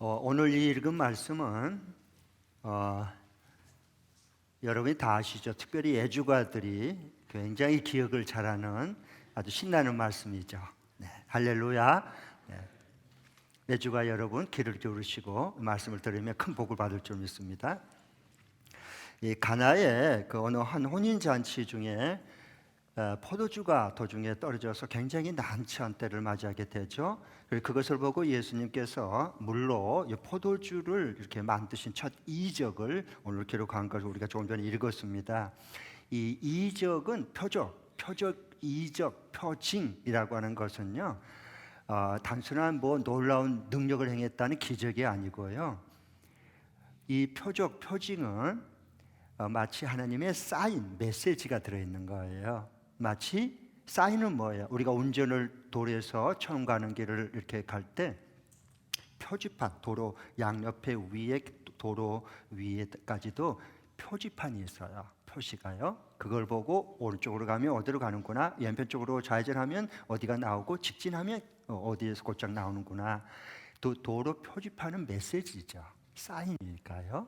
오늘 읽은 말씀은 여러분이 다 아시죠? 특별히 애주가들이 굉장히 기억을 잘하는 아주 신나는 말씀이죠. 네, 할렐루야. 네, 애주가 여러분 귀를 기울이시고 말씀을 들으면 큰 복을 받을 줄 믿습니다. 이 가나의 그 어느 한 혼인 잔치 중에 포도주가 도중에 떨어져서 굉장히 난처한 때를 맞이하게 되죠. 그리고 그것을 보고 예수님께서 물로 이 포도주를 이렇게 만드신 첫 이적을 오늘 기록한 것을 우리가 조금 전에 읽었습니다. 이 이적은 표적, 이적, 표징이라고 하는 것은요, 단순한 놀라운 능력을 행했다는 기적이 아니고요. 이 표적, 표징은 마치 하나님의 사인, 메시지가 들어있는 거예요. 마치 사인은 뭐예요? 우리가 운전을 도로에서 처음 가는 길을 이렇게 갈 때 표지판, 도로 양옆에 위에 도로 위에까지도 표지판이 있어요. 표시가요. 그걸 보고 오른쪽으로 가면 어디로 가는구나, 왼편 쪽으로 좌회전하면 어디가 나오고 직진하면 어디에서 곧장 나오는구나. 또 도로 표지판은 메시지죠. 사인이니까요.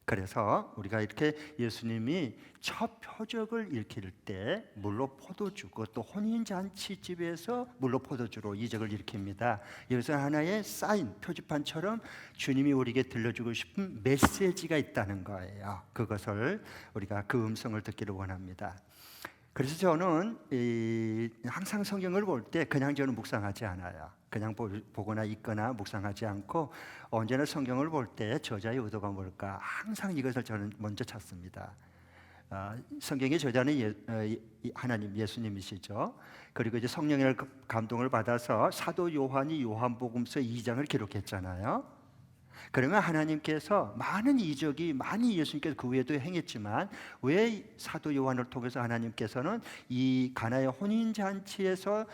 그래서 우리가 이렇게 예수님이 첫 표적을 일으킬 때 물로 포도주, 그것도 혼인잔치집에서 물로 포도주로 이적을 일으킵니다. 여기서 하나의 사인, 표지판처럼 주님이 우리에게 들려주고 싶은 메시지가 있다는 거예요. 그것을 우리가 그 음성을 듣기를 원합니다. 그래서 저는 항상 성경을 볼 때 그냥 저는 묵상하지 않아요. 그냥 보거나 읽거나 묵상하지 않고 언제나 성경을 볼 때 저자의 의도가 뭘까 항상 이것을 저는 먼저 찾습니다. 성경의 저자는 하나님 예수님이시죠. 그리고 이제 성령의 감동을 받아서 사도 요한이 요한복음서 2장을 기록했잖아요. 그러면 하나님께서 많은 이적이 많이 예수님께서 그 외에도 행했지만 왜 사도 요한을 통해서 하나님께서는 이 가나의 혼인 잔치에서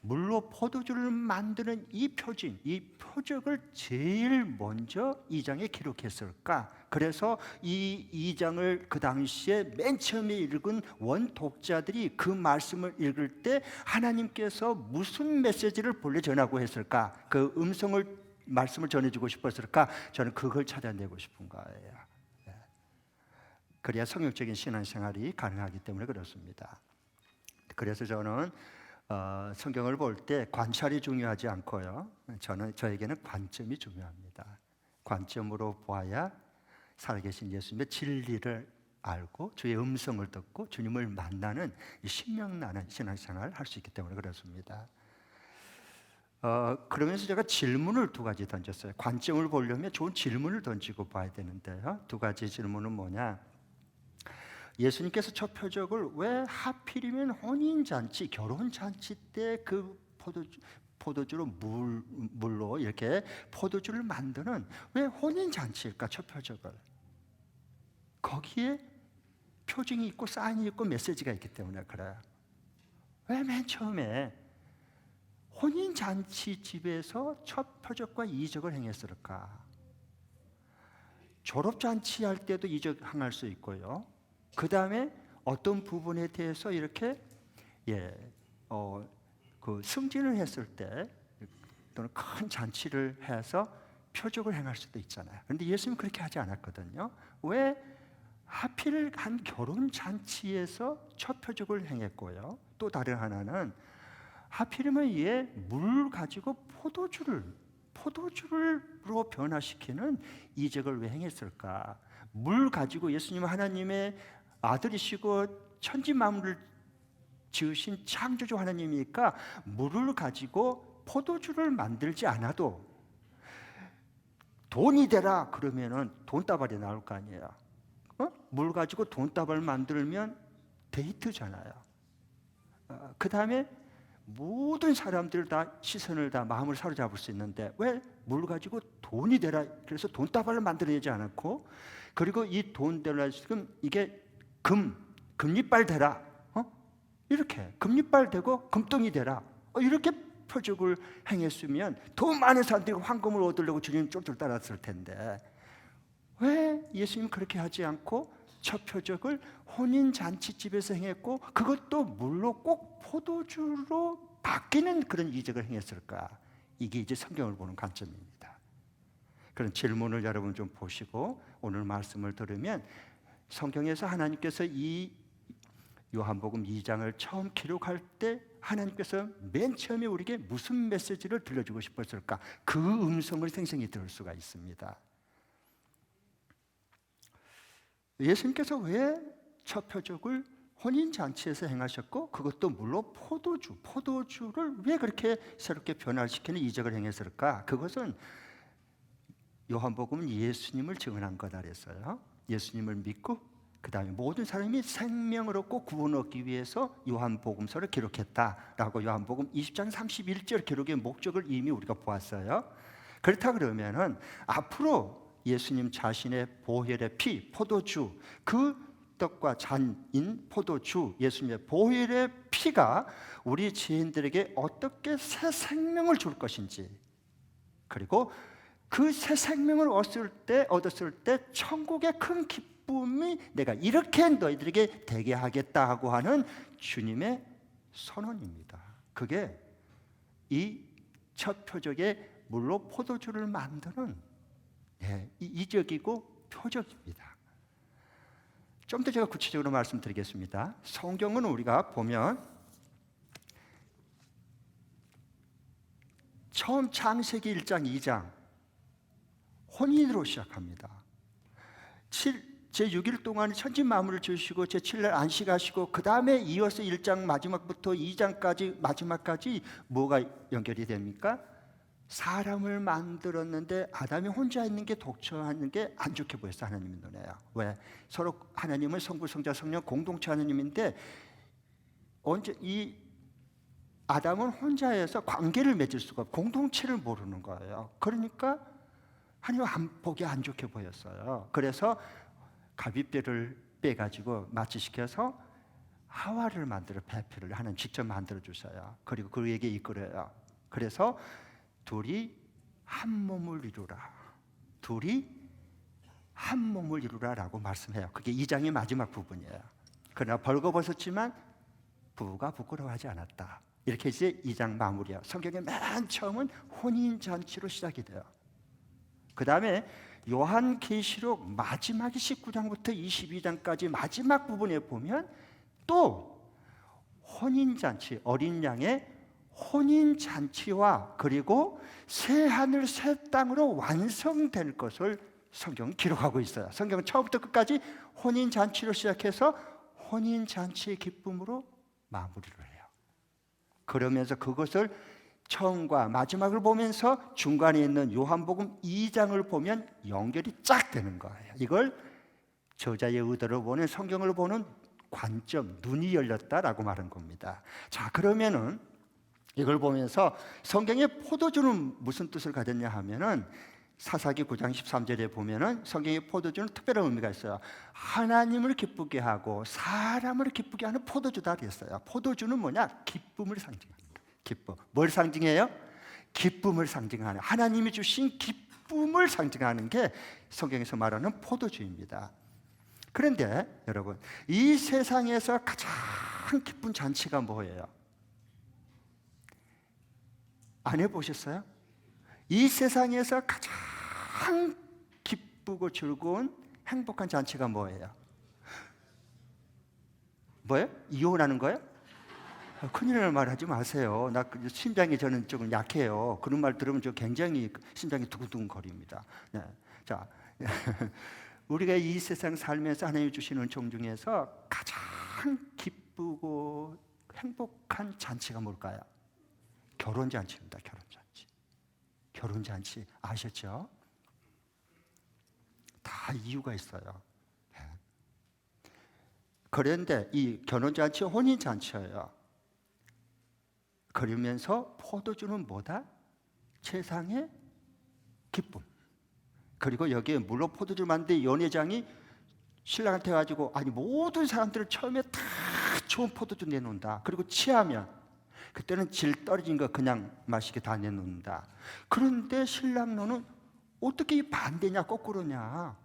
물로 포도주를 만드는 이 표징, 이 표적을 제일 먼저 2장에 기록했을까? 그래서 이 2장을 그 당시에 맨 처음에 읽은 원독자들이 그 말씀을 읽을 때 하나님께서 무슨 메시지를 본래 전하고 했을까? 그 말씀을 전해주고 싶었을까? 저는 그걸 찾아내고 싶은 거예요. 그래야 성경적인 신앙생활이 가능하기 때문에 그렇습니다. 그래서 저는 성경을 볼 때 관찰이 중요하지 않고요. 저에게는 관점이 중요합니다. 관점으로 보아야 살아계신 예수님의 진리를 알고 주의 음성을 듣고 주님을 만나는 신명나는 신앙생활을 할 수 있기 때문에 그렇습니다. 그러면서 제가 질문을 두 가지 던졌어요. 관점을 보려면 좋은 질문을 던지고 봐야 되는데요. 두 가지 질문은 뭐냐? 예수님께서 첫 표적을 왜 하필이면 혼인잔치, 결혼잔치 때 그 포도주로 물로 이렇게 포도주를 만드는 왜 혼인잔치일까? 첫 표적을. 거기에 표징이 있고 사인이 있고 메시지가 있기 때문에 그래요. 왜 맨 처음에 혼인잔치 집에서 첫 표적과 이적을 행했을까? 졸업잔치 할 때도 이적 행할 수 있고요. 그 다음에 어떤 부분에 대해서 이렇게 그 승진을 했을 때 또는 큰 잔치를 해서 표적을 행할 수도 있잖아요. 그런데 예수님은 그렇게 하지 않았거든요. 왜 하필 한 결혼잔치에서 첫 표적을 행했고요. 또 다른 하나는 하필이면 물 가지고 포도주로 변화시키는 이적을 왜 행했을까? 물 가지고 예수님은 하나님의 아들이시고 천지 만물을 지으신 창조주 하나님이니까 물을 가지고 포도주를 만들지 않아도 돈이 되라 그러면은 돈다발이 나올 거 아니에요. 물 가지고 돈다발 만들면 데이트잖아요. 그 다음에 모든 사람들 다 시선을 다 마음을 사로잡을 수 있는데 왜 물 가지고 돈이 되라 그래서 돈다발을 만들어내지 않았고, 그리고 이 돈 되라 지금 이게 금리빨 되라 이렇게 금리빨 되고 금덩이 되라 이렇게 표적을 행했으면 더 많은 사람들이 황금을 얻으려고 주님 쫄쫄 따랐을 텐데 왜 예수님 그렇게 하지 않고 첫 표적을 혼인잔치집에서 행했고 그것도 물로 꼭 포도주로 바뀌는 그런 이적을 행했을까? 이게 이제 성경을 보는 관점입니다. 그런 질문을 여러분 좀 보시고 오늘 말씀을 들으면 성경에서 하나님께서 이 요한복음 2장을 처음 기록할 때 하나님께서 맨 처음에 우리에게 무슨 메시지를 들려주고 싶었을까? 그 음성을 생생히 들을 수가 있습니다. 예수님께서 왜 첫 표적을 혼인잔치에서 행하셨고 그것도 물론 포도주를 왜 그렇게 새롭게 변화시키는 이적을 행했을까? 그것은 요한복음은 예수님을 증언한 거다 그랬어요. 예수님을 믿고 그 다음에 모든 사람이 생명을 얻고 구원을 얻기 위해서 요한복음서를 기록했다라고 요한복음 20장 31절 기록의 목적을 이미 우리가 보았어요. 그렇다 그러면은 앞으로 예수님 자신의 보혈의 피, 포도주, 그 떡과 잔인 포도주, 예수님의 보혈의 피가 우리 죄인들에게 어떻게 새 생명을 줄 것인지, 그리고 그 새 생명을 얻었을 때 천국의 큰 기쁨이 내가 이렇게 너희들에게 되게 하겠다 하는 주님의 선언입니다. 그게 이 첫 표적의 물로 포도주를 만드는 이적이고 표적입니다. 좀 더 제가 구체적으로 말씀드리겠습니다. 성경은 우리가 보면 처음 창세기 1장 2장 혼인으로 시작합니다. 제6일 동안 천지 만물을 지으시고 제7일 안식하시고 그 다음에 이어서 1장 마지막부터 2장까지 마지막까지 뭐가 연결이 됩니까? 사람을 만들었는데 아담이 혼자 있는 게 독처하는 게 안 좋게 보였어 하나님의 눈에요. 왜? 서로 하나님은 성부, 성자, 성령 공동체 하나님인데 언제 이 아담은 혼자여서 관계를 맺을 수가 없고 공동체를 모르는 거예요. 그러니까 하나님 보기 안 좋게 보였어요. 그래서 갈빗뼈를 빼가지고 마취시켜서 하와를 만들어 배필을 하나님 직접 만들어 주셔요. 그리고 그에게 이끌어요. 그래서 둘이 한 몸을 이루라. 둘이 한 몸을 이루라라고 말씀해요. 그게 2장의 마지막 부분이에요. 그러나 벌거벗었지만 부부가 부끄러워하지 않았다. 이렇게 이제 2장 마무리야. 성경의 맨 처음은 혼인잔치로 시작이 돼요. 그 다음에 요한계시록 마지막이 19장부터 22장까지 마지막 부분에 보면 또 혼인잔치, 어린 양의 혼인잔치와 그리고 새 하늘 새 땅으로 완성될 것을 성경은 기록하고 있어요. 성경은 처음부터 끝까지 혼인잔치로 시작해서 혼인잔치의 기쁨으로 마무리를 해요. 그러면서 그것을 처음과 마지막을 보면서 중간에 있는 요한복음 2장을 보면 연결이 쫙 되는 거예요. 이걸 저자의 의도를 보는 성경을 보는 관점, 눈이 열렸다라고 말한 겁니다. 자, 그러면은 이걸 보면서 성경의 포도주는 무슨 뜻을 가졌냐 하면은 사사기 9장 13절에 보면은 성경의 포도주는 특별한 의미가 있어요. 하나님을 기쁘게 하고 사람을 기쁘게 하는 포도주다 그랬어요. 포도주는 뭐냐? 기쁨을 상징합니다. 기쁨. 뭘 상징해요? 기쁨을 상징하는, 하나님이 주신 기쁨을 상징하는 게 성경에서 말하는 포도주입니다. 그런데 여러분, 이 세상에서 가장 기쁜 잔치가 뭐예요? 안 해보셨어요? 이 세상에서 가장 기쁘고 즐거운 행복한 잔치가 뭐예요? 뭐예요? 이혼하는 거예요? 큰일 말하지 마세요. 심장이 저는 조금 약해요. 그런 말 들으면 저 굉장히 심장이 두근두근 거립니다. 네. 자, 우리가 이 세상 살면서 하나님 주시는 은총 중에서 가장 기쁘고 행복한 잔치가 뭘까요? 결혼잔치입니다. 결혼잔치. 결혼잔치 아셨죠? 다 이유가 있어요. 네. 그런데 이 결혼잔치 혼인잔치예요. 그러면서 포도주는 뭐다? 세상의 기쁨. 그리고 여기에 물론 포도주를 만드는 연회장이 신랑한테 가지고 아니 모든 사람들을 처음에 다 좋은 포도주 내놓는다. 그리고 취하면 그때는 질 떨어진 거 그냥 마시게 다 내놓는다. 그런데 신랑 너는 어떻게 반대냐 거꾸로냐?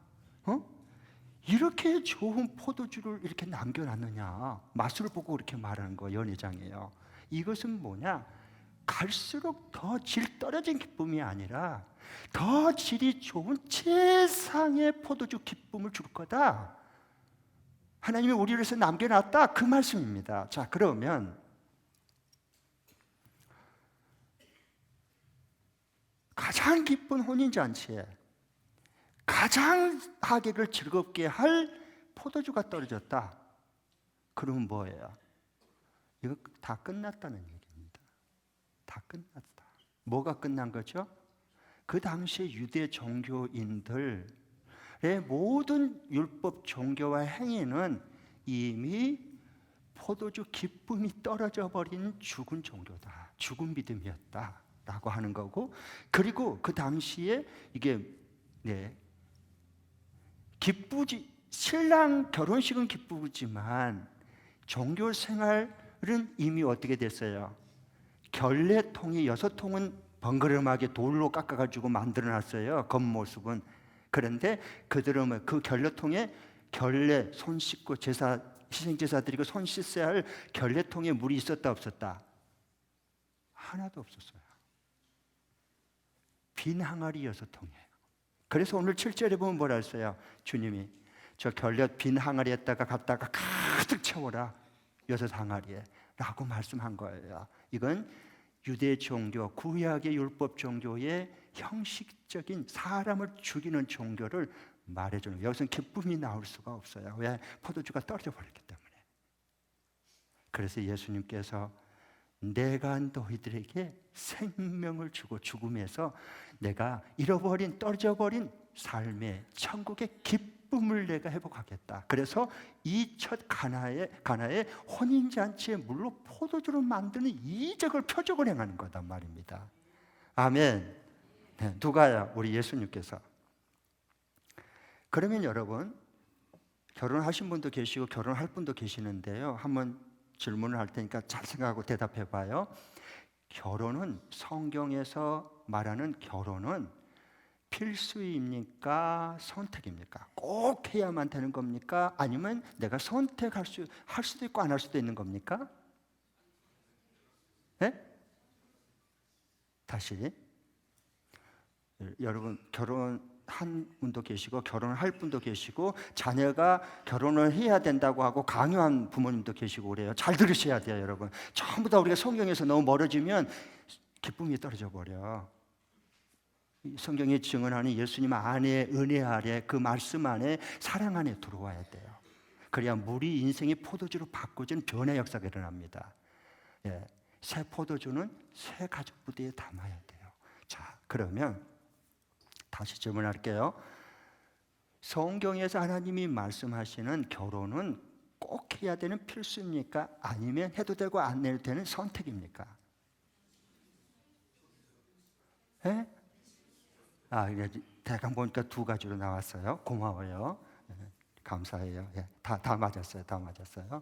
이렇게 좋은 포도주를 이렇게 남겨놨느냐? 맛을 보고 이렇게 말하는 거 연회장이에요. 이것은 뭐냐? 갈수록 더 질 떨어진 기쁨이 아니라 더 질이 좋은 최상의 포도주 기쁨을 줄 거다. 하나님이 우리를 위해서 남겨놨다, 그 말씀입니다. 자, 그러면 가장 기쁜 혼인잔치에 가장 하객을 즐겁게 할 포도주가 떨어졌다. 그러면 뭐예요? 이거 다 끝났다는 얘기입니다. 다 끝났다. 뭐가 끝난 거죠? 그 당시에 유대 종교인들의 모든 율법 종교와 행위는 이미 포도주 기쁨이 떨어져 버린 죽은 종교다, 죽은 믿음이었다 라고 하는 거고, 그리고 그 당시에 이게 기쁘지, 신랑 결혼식은 기쁘지만 종교 생활은 이미 어떻게 됐어요? 결례통이 6통은 번거로움하게 돌로 깎아가지고 만들어놨어요, 겉모습은. 그런데 그들은 그 결례통에 결례 손 씻고 제사, 희생제사 드리고 손 씻어야 할 결례통에 물이 있었다 없었다? 하나도 없었어요. 빈 항아리 6통이에요. 그래서 오늘 7절에 보면 뭐라 했어요? 주님이 저 결례 빈 항아리에다가 갖다가 가득 채워라, 6항아리에 라고 말씀한 거예요. 이건 유대 종교, 구약의 율법 종교의 형식적인 사람을 죽이는 종교를 말해주는 거예요. 여기서는 기쁨이 나올 수가 없어요. 왜? 포도주가 떨어져 버렸기 때문에. 그래서 예수님께서 내가 너희들에게 생명을 주고 죽음에서 내가 잃어버린, 떨어져버린 삶의 천국의 기쁨을 내가 회복하겠다. 그래서 이 첫 가나의 혼인잔치의 물로 포도주로 만드는 이적을, 표적을 행하는 거단 말입니다. 아멘. 네, 누가요? 우리 예수님께서. 그러면 여러분, 결혼하신 분도 계시고 결혼할 분도 계시는데요, 한번 질문을 할 테니까 잘 생각하고 대답해 봐요. 결혼은, 성경에서 말하는 결혼은 필수입니까? 선택입니까? 꼭 해야만 되는 겁니까? 아니면 내가 선택할 수도 있고 안 할 수도 있는 겁니까? 네? 다시. 여러분, 결혼한 분도 계시고 결혼할 분도 계시고 자녀가 결혼을 해야 된다고 하고 강요한 부모님도 계시고 그래요. 잘 들으셔야 돼요, 여러분. 전부 다 우리가 성경에서 너무 멀어지면 기쁨이 떨어져 버려. 성경이 증언하는 예수님 안에, 은혜 아래, 그 말씀 안에, 사랑 안에 들어와야 돼요. 그래야 우리 인생이 포도주로 바꿔진 변의 역사가 일어납니다. 새 포도주는 새 가죽 부대에 담아야 돼요. 자, 그러면 다시 질문할게요. 성경에서 하나님이 말씀하시는 결혼은 꼭 해야 되는 필수입니까? 아니면 해도 되고 안 해도 되는 선택입니까? 네? 대강 보니까 2가지로 나왔어요. 고마워요. 감사해요. 다 맞았어요. 다 맞았어요.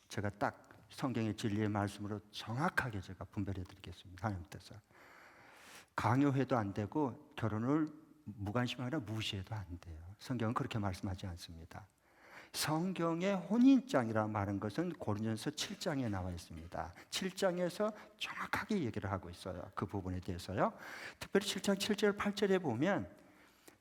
제가 딱 성경의 진리의 말씀으로 정확하게 제가 분별해 드리겠습니다. 하나님 뜻을. 강요해도 안 되고 결혼을 무관심하거나 무시해도 안 돼요. 성경은 그렇게 말씀하지 않습니다. 성경의 혼인장이라고 말하는 것은 고린도전서 7장에 나와 있습니다. 7장에서 정확하게 얘기를 하고 있어요. 그 부분에 대해서요. 특별히 7장 7절 8절에 보면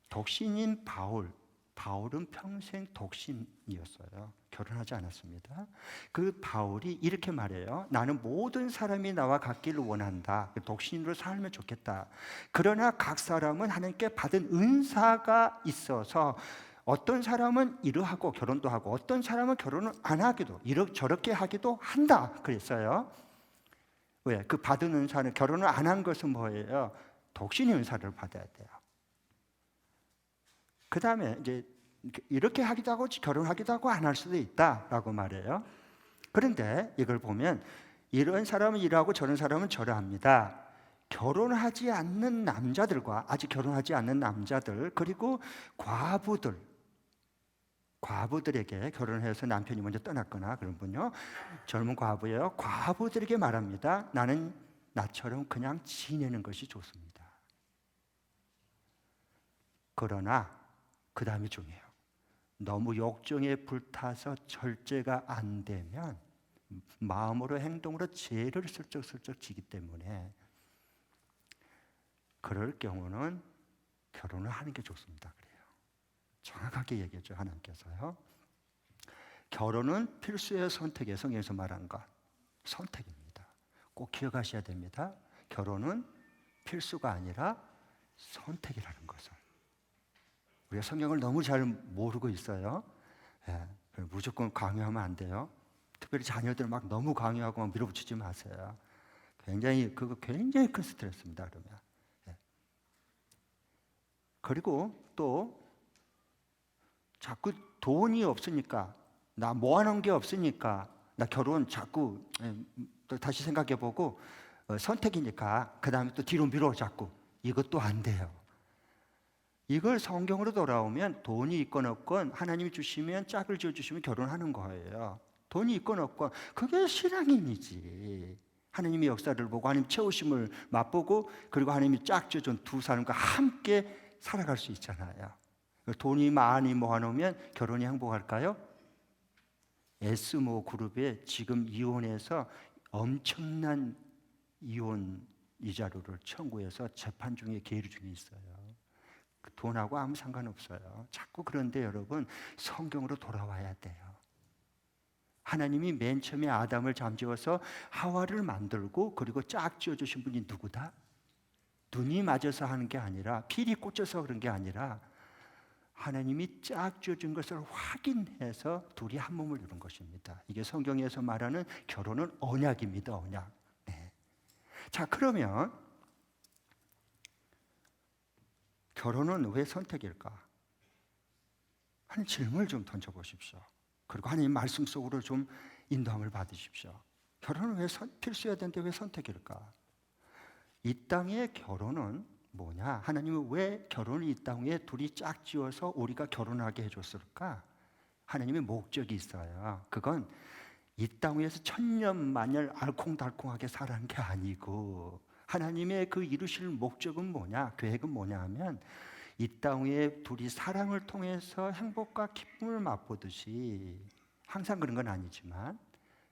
독신인 바울은 평생 독신이었어요. 결혼하지 않았습니다. 그 바울이 이렇게 말해요. 나는 모든 사람이 나와 같기를 원한다. 독신으로 살면 좋겠다. 그러나 각 사람은 하나님께 받은 은사가 있어서 어떤 사람은 이러하고 결혼도 하고 어떤 사람은 결혼을 안 하기도, 저렇게 하기도 한다 그랬어요. 왜? 그 받은 은사는, 결혼을 안 한 것은 뭐예요? 독신의 은사를 받아야 돼요. 그 다음에 이제 이렇게 하기도 하고 결혼하기도 하고 안 할 수도 있다라고 말해요. 그런데 이걸 보면 이런 사람은 이러하고 저런 사람은 저러합니다. 결혼하지 않는 남자들과 아직 결혼하지 않는 남자들, 그리고 과부들에게, 결혼해서 남편이 먼저 떠났거나 그런 분요, 젊은 과부예요. 과부들에게 말합니다. 나는 나처럼 그냥 지내는 것이 좋습니다. 그러나 그 다음이 중요해요. 너무 욕정에 불타서 절제가 안 되면 마음으로 행동으로 죄를 슬쩍슬쩍 지기 때문에 그럴 경우는 결혼을 하는 게 좋습니다. 그래요. 정확하게 얘기했죠. 하나님께서요. 결혼은 필수의 선택이에요. 성경에서 말한 것. 선택입니다. 꼭 기억하셔야 됩니다. 결혼은 필수가 아니라 선택이라는 것을. 우리가 성경을 너무 잘 모르고 있어요. 예, 무조건 강요하면 안 돼요. 특별히 자녀들 막 너무 강요하고 막 밀어붙이지 마세요. 굉장히 큰 스트레스입니다. 그러면. 예. 그리고 또 자꾸 돈이 없으니까, 나 모아놓은 게 없으니까, 나 결혼 자꾸 또 다시 생각해보고 선택이니까 그 다음에 또 뒤로 미뤄 자꾸. 이것도 안 돼요. 이걸 성경으로 돌아오면 돈이 있건 없건 하나님이 주시면 짝을 지어주시면 결혼하는 거예요. 돈이 있건 없건 그게 신앙인이지. 하나님의 역사를 보고 하나님 채우심을 맛보고 그리고 하나님이 짝 지어준 두 사람과 함께 살아갈 수 있잖아요. 돈이 많이 모아놓으면 결혼이 행복할까요? 에스모 그룹에 지금 이혼해서 엄청난 이혼 이자료를 청구해서 재판 중에 계류 중에 있어요. 돈하고 아무 상관없어요. 자꾸 그런데 여러분 성경으로 돌아와야 돼요. 하나님이 맨 처음에 아담을 잠재워서 하와를 만들고 그리고 짝 지어주신 분이 누구다? 눈이 맞아서 하는 게 아니라 필이 꽂혀서 그런 게 아니라 하나님이 짝 지어준 것을 확인해서 둘이 한 몸을 이룬 것입니다. 이게 성경에서 말하는 결혼은 언약입니다. 언약. 네. 자, 그러면 결혼은 왜 선택일까? 하는 질문을 좀 던져보십시오. 그리고 하나님 말씀 속으로 좀 인도함을 받으십시오. 결혼은 왜 필수해야 되는데 왜 선택일까? 이 땅의 결혼은 뭐냐? 하나님은 왜 결혼을 이 땅에 둘이 짝지어서 우리가 결혼하게 해줬을까? 하나님의 목적이 있어요. 그건 이 땅 위에서 천년만년 알콩달콩하게 살아는 게 아니고 하나님의 그 이루실 목적은 뭐냐? 계획은 뭐냐 하면 이 땅 위에 둘이 사랑을 통해서 행복과 기쁨을 맛보듯이 항상 그런 건 아니지만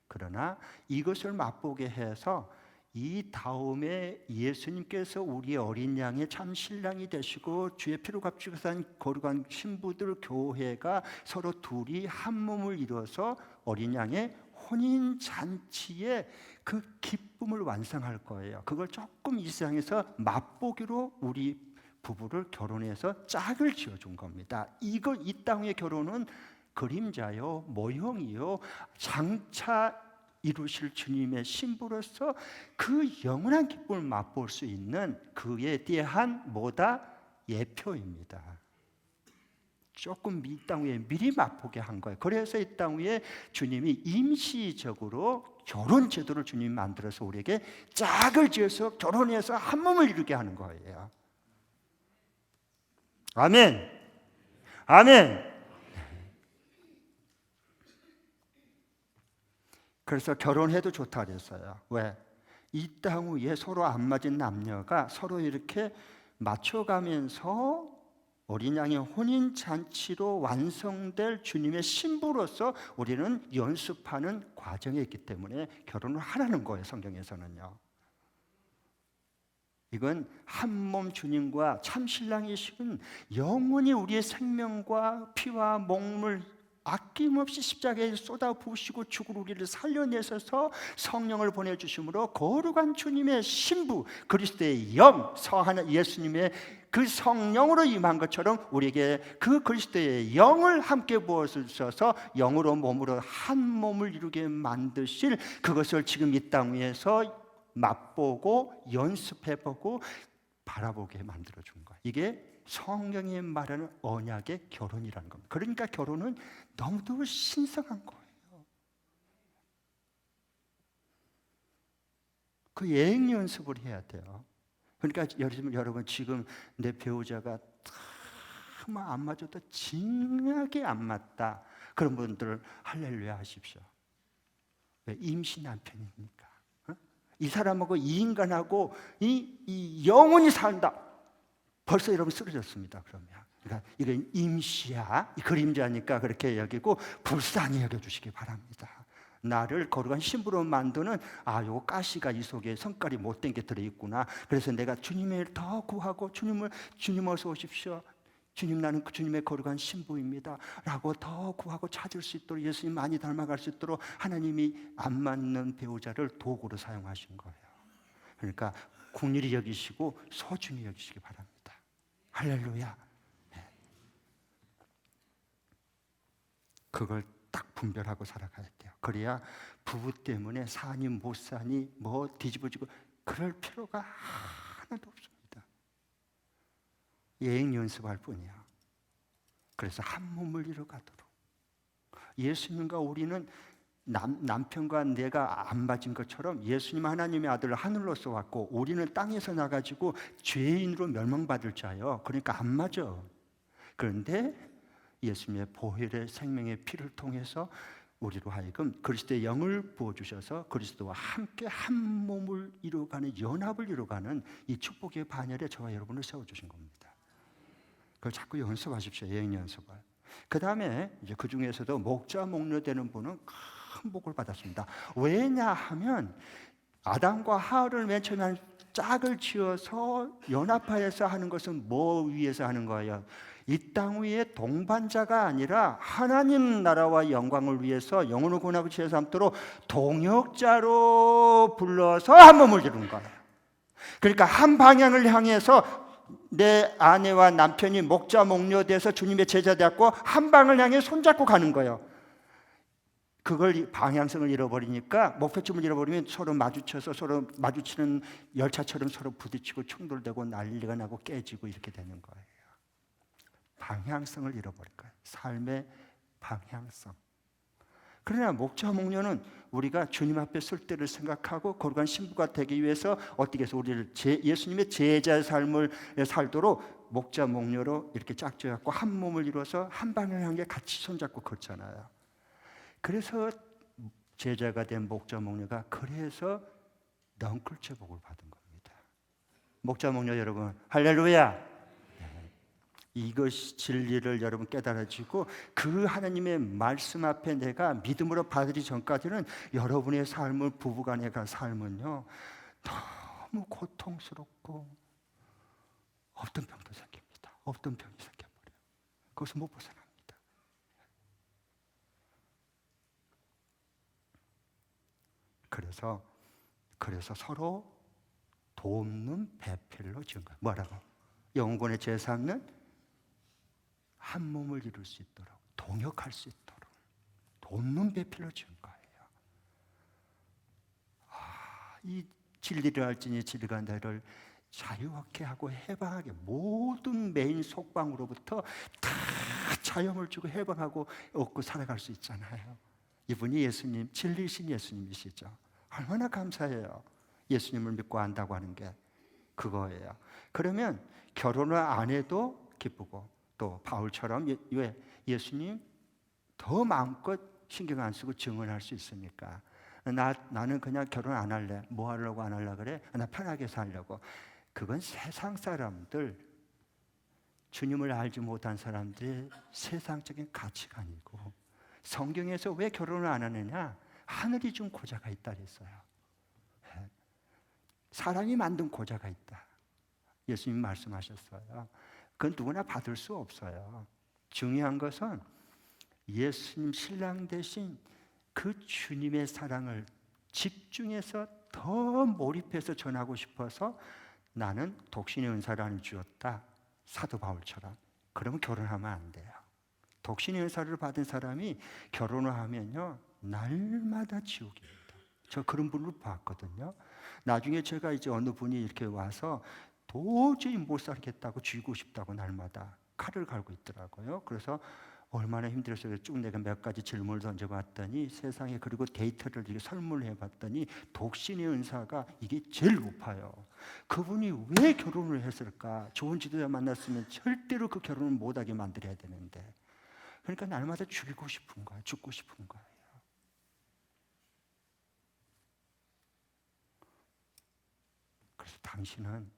그러나 이것을 맛보게 해서 이 다음에 예수님께서 우리의 어린 양의 참 신랑이 되시고 주의 피로 값주고 산 거룩한 신부들 교회가 서로 둘이 한 몸을 이뤄서 어린 양의 혼인 잔치의 그 기쁨을 완성할 거예요. 그걸 조금 이 세상에서 맛보기로 우리 부부를 결혼해서 짝을 지어준 겁니다. 이거 이 땅의 결혼은 그림자요, 모형이요, 장차 이루실 주님의 신부로서 그 영원한 기쁨을 맛볼 수 있는 그에 대한 뭐다? 예표입니다. 조금 이 땅 위에 미리 맛보게 한 거예요. 그래서 이 땅 위에 주님이 임시적으로 결혼 제도를 주님이 만들어서 우리에게 짝을 지어서 결혼해서 한 몸을 이루게 하는 거예요. 아멘. 아멘. 그래서 결혼해도 좋다 그랬어요. 왜? 이 땅 위에 서로 안 맞은 남녀가 서로 이렇게 맞춰가면서 어린 양의 혼인 잔치로 완성될 주님의 신부로서 우리는 연습하는 과정에 있기 때문에 결혼을 하라는 거예요. 성경에서는요. 이건 한 몸 주님과 참 신랑이신 영원히 우리의 생명과 피와 몸을 아낌없이 십자가에 쏟아 부으시고 죽을 우리를 살려내셔서 성령을 보내주심으로 거룩한 주님의 신부 그리스도의 영 서하는 예수님의 그 성령으로 임한 것처럼 우리에게 그 그리스도의 영을 함께 부어주셔서 영으로 몸으로 한 몸을 이루게 만드실 그것을 지금 이 땅 위에서 맛보고 연습해보고 바라보게 만들어준 거예요. 이게 성경이 말하는 언약의 결혼이라는 겁니다. 그러니까 결혼은 너무도 신성한 거예요. 그 예행 연습을 해야 돼요. 그러니까 여러분 지금 내 배우자가 참 안 맞아도 징하게 안 맞다. 그런 분들 할렐루야 하십시오. 왜? 임신 남편이니까. 이 사람하고 이 인간하고 이 영원히 산다. 벌써 여러분 쓰러졌습니다. 그러니까 이건 임시야, 이 그림자니까 그렇게 여기고 불쌍히 여겨주시기 바랍니다. 나를 거룩한 신부로 만드는 요 가시가 이 속에 성깔이 못된 게 들어있구나. 그래서 내가 주님을 더 구하고 주님 어서 오십시오. 주님 나는 주님의 거룩한 신부입니다 라고 더 구하고 찾을 수 있도록 예수님 많이 닮아갈 수 있도록 하나님이 안 맞는 배우자를 도구로 사용하신 거예요. 그러니까 긍휼히 여기시고 소중히 여기시기 바랍니다. 할렐루야. 네. 그걸 딱 분별하고 살아가야 돼요. 그래야 부부 때문에 사니 못 사니 뭐 뒤집어지고 그럴 필요가 하나도 없습니다. 예행 연습할 뿐이야. 그래서 한 몸을 이뤄가도록 예수님과 우리는 남편과 내가 안 맞은 것처럼 예수님 하나님의 아들을 하늘로서 왔고 우리는 땅에서 나가지고 죄인으로 멸망받을 자예요. 그러니까 안 맞아. 그런데 예수님의 보혈의 생명의 피를 통해서 우리로 하여금 그리스도의 영을 부어주셔서 그리스도와 함께 한 몸을 이루어가는 연합을 이루어가는 이 축복의 반열에 저와 여러분을 세워주신 겁니다. 그걸 자꾸 연습하십시오. 여행 연습을. 그 다음에 이제 그 중에서도 목자 목녀 되는 분은 큰 복을 받았습니다. 왜냐하면 아담과 하와를 맨 처음에 짝을 지어서 연합하여서 하는 것은 뭐 위해서 하는 거예요? 이 땅 위에 동반자가 아니라 하나님 나라와 영광을 위해서 영혼을 구원하고 지혜 삼도록 동역자로 불러서 한 몸을 이루는 거예요. 그러니까 한 방향을 향해서 내 아내와 남편이 목자 목녀 돼서 주님의 제자 되었고 한 방을 향해 손잡고 가는 거예요. 그걸 방향성을 잃어버리니까 목표점을 잃어버리면 서로 마주쳐서 서로 마주치는 열차처럼 서로 부딪히고 충돌되고 난리가 나고 깨지고 이렇게 되는 거예요. 방향성을 잃어버린 거예요. 삶의 방향성. 그러나 목자 목녀는 우리가 주님 앞에 설 때를 생각하고 거룩한 신부가 되기 위해서 어떻게 해서 우리를 예수님의 제자의 삶을 살도록 목자 목녀로 이렇게 짝지어갖고 한 몸을 이루어서 한 방향을 향해 같이 손잡고 걷잖아요. 그래서 제자가 된 목자 목녀가 그래서 넝쿨째 복을 받은 겁니다. 목자 목녀 여러분 할렐루야. 이것이 진리를 여러분 깨달아지고 그 하나님의 말씀 앞에 내가 믿음으로 받으리 전까지는 여러분의 삶을 부부간의 그 삶은요 너무 고통스럽고 없던 병도 생깁니다. 없던 병이 생겨버려요. 그것을 못 벗어납니다. 그래서 서로 돕는 배필로 지은 거예요. 뭐라고? 영혼의 제삼는 한 몸을 이룰 수 있도록 동역할 수 있도록 돕는 배필로 지은 거예요. 이 진리를 알지니 진리가 너를 자유하게 하고 해방하게 모든 메인 속방으로부터 다 자유함을 주고 해방하고 얻고 살아갈 수 있잖아요. 이분이 예수님, 진리신 예수님이시죠. 얼마나 감사해요. 예수님을 믿고 안다고 하는 게 그거예요. 그러면 결혼을 안 해도 기쁘고 또 바울처럼 왜 예수님 더 마음껏 신경 안 쓰고 증언할 수 있으니까 나는 그냥 결혼 안 할래. 뭐 하려고 안 하려고 그래? 나 편하게 살려고. 그건 세상 사람들, 주님을 알지 못한 사람들의 세상적인 가치관이고 성경에서 왜 결혼을 안 하느냐? 하늘이 준 고자가 있다 그랬어요. 사람이 만든 고자가 있다. 예수님 말씀하셨어요. 그건 누구나 받을 수 없어요. 중요한 것은 예수님 신랑 되신 그 주님의 사랑을 집중해서 더 몰입해서 전하고 싶어서 나는 독신의 은사를 하나님 주었다. 사도 바울처럼. 그러면 결혼하면 안 돼요. 독신의 은사를 받은 사람이 결혼을 하면요 날마다 지옥입니다. 저 그런 분을 봤거든요. 나중에 제가 이제 어느 분이 이렇게 와서 도저히 못 살겠다고 죽이고 싶다고 날마다 칼을 갈고 있더라고요. 그래서 얼마나 힘들었어요. 쭉 내가 몇 가지 질문을 던져봤더니 세상에 그리고 데이터를 이렇게 설문을 해봤더니 독신의 은사가 이게 제일 높아요. 그분이 왜 결혼을 했을까? 좋은 지도자 만났으면 절대로 그 결혼을 못하게 만들어야 되는데 그러니까 날마다 죽이고 싶은 거예요. 죽고 싶은 거예요. 그래서 당신은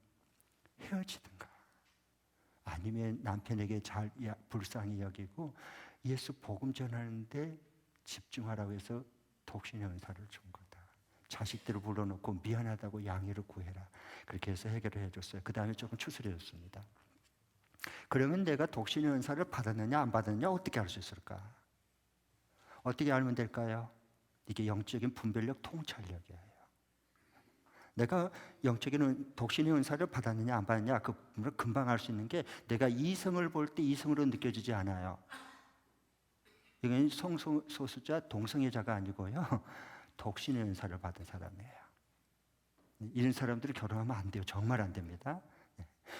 헤어지든가 아니면 남편에게 잘 불쌍히 여기고 예수 복음 전하는데 집중하라고 해서 독신의 은사를 준 거다. 자식들을 불러놓고 미안하다고 양해를 구해라. 그렇게 해서 해결을 해줬어요. 그 다음에 조금 추스려졌습니다. 그러면 내가 독신의 은사를 받았느냐 안 받았느냐 어떻게 알 수 있을까? 어떻게 알면 될까요? 이게 영적인 분별력, 통찰력이에요. 내가 영적인 독신의 은사를 받았느냐 안 받았느냐 그걸 금방 알 수 있는 게 내가 이성을 볼 때 이성으로 느껴지지 않아요. 이건 성소수자 동성애자가 아니고요. 독신의 은사를 받은 사람이에요. 이런 사람들이 결혼하면 안 돼요. 정말 안 됩니다.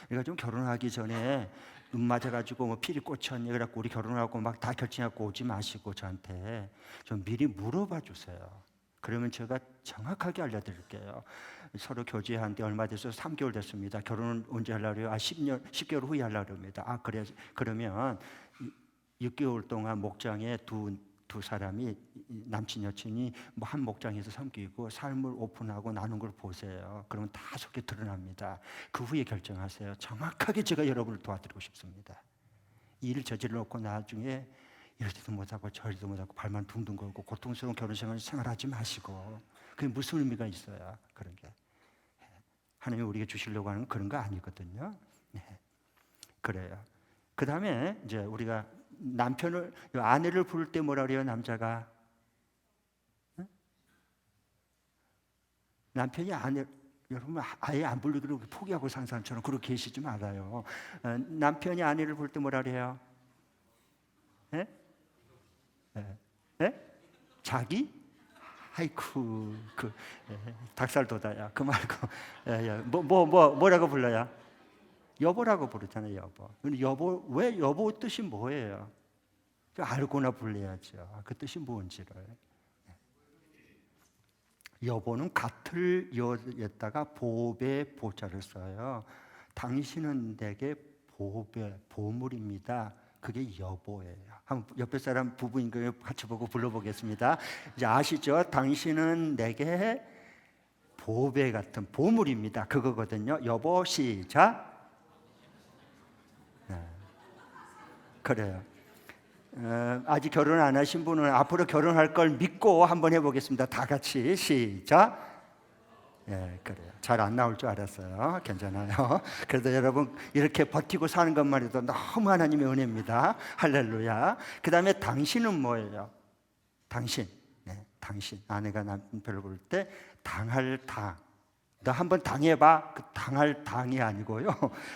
그러니까 좀 결혼하기 전에 맞아가지고 뭐 필이 꽂혔니 그래갖고 우리 결혼하고 막 다 결정하고 오지 마시고 저한테 좀 미리 물어봐 주세요. 그러면 제가 정확하게 알려드릴게요. 서로 교제한 지 얼마 돼서 3개월 됐습니다. 결혼은 언제 하려고 해요? 10개월 후에 하려고 합니다. 그러면 6개월 동안 목장에 두 사람이 남친 여친이 뭐 한 목장에서 섬기고 삶을 오픈하고 나눈 걸 보세요. 그러면 다 속에 드러납니다. 그 후에 결정하세요. 정확하게 제가 여러분을 도와드리고 싶습니다. 이 일을 저질러 놓고 나중에 이러지도 못하고 저러지도 못하고 발만 둥둥 걸고 고통스러운 결혼생활을 생활하지 마시고 그게 무슨 의미가 있어요? 그런 게 하나님이 우리에게 주시려고 하는 그런 거 아니거든요. 네. 그래요. 그 다음에 이제 우리가 아내를 부를 때 뭐라 그래요? 남자가 남편이 여러분 아예 안 부르기로 포기하고 산 사람처럼 그렇게 계시지 말아요. 남편이 아내를 부를 때 뭐라 그래요? 예? 예? 자기? 아이쿠 닭살 돋아야 그 말고 뭐라고 불러요? 여보라고 부르잖아요. 여보. 근데 왜 여보 뜻이 뭐예요? 알고나 불러야죠. 그 뜻이 뭔지를. 여보는 같을 여에다가 보배 보자를 써요. 당신은 내게 보물입니다. 그게 여보예요. 한번 옆에 사람 부부인 거 같이 보고 불러보겠습니다. 이제 아시죠? 당신은 내게 보배 같은 보물입니다. 그거거든요. 여보 시작. 그래요. 아직 결혼 안 하신 분은 앞으로 결혼할 걸 믿고 한번 해보겠습니다. 다 같이 시작. 예, 그래요. 잘 안 나올 줄 알았어요. 괜찮아요. 그래도 여러분 이렇게 버티고 사는 것만 해도 너무 하나님의 은혜입니다. 할렐루야. 그 다음에 당신은 뭐예요? 당신. 네, 당신. 아내가 남편을 부를 때 당할 당. 너 한번 당해봐. 그 당할 당이 아니고요.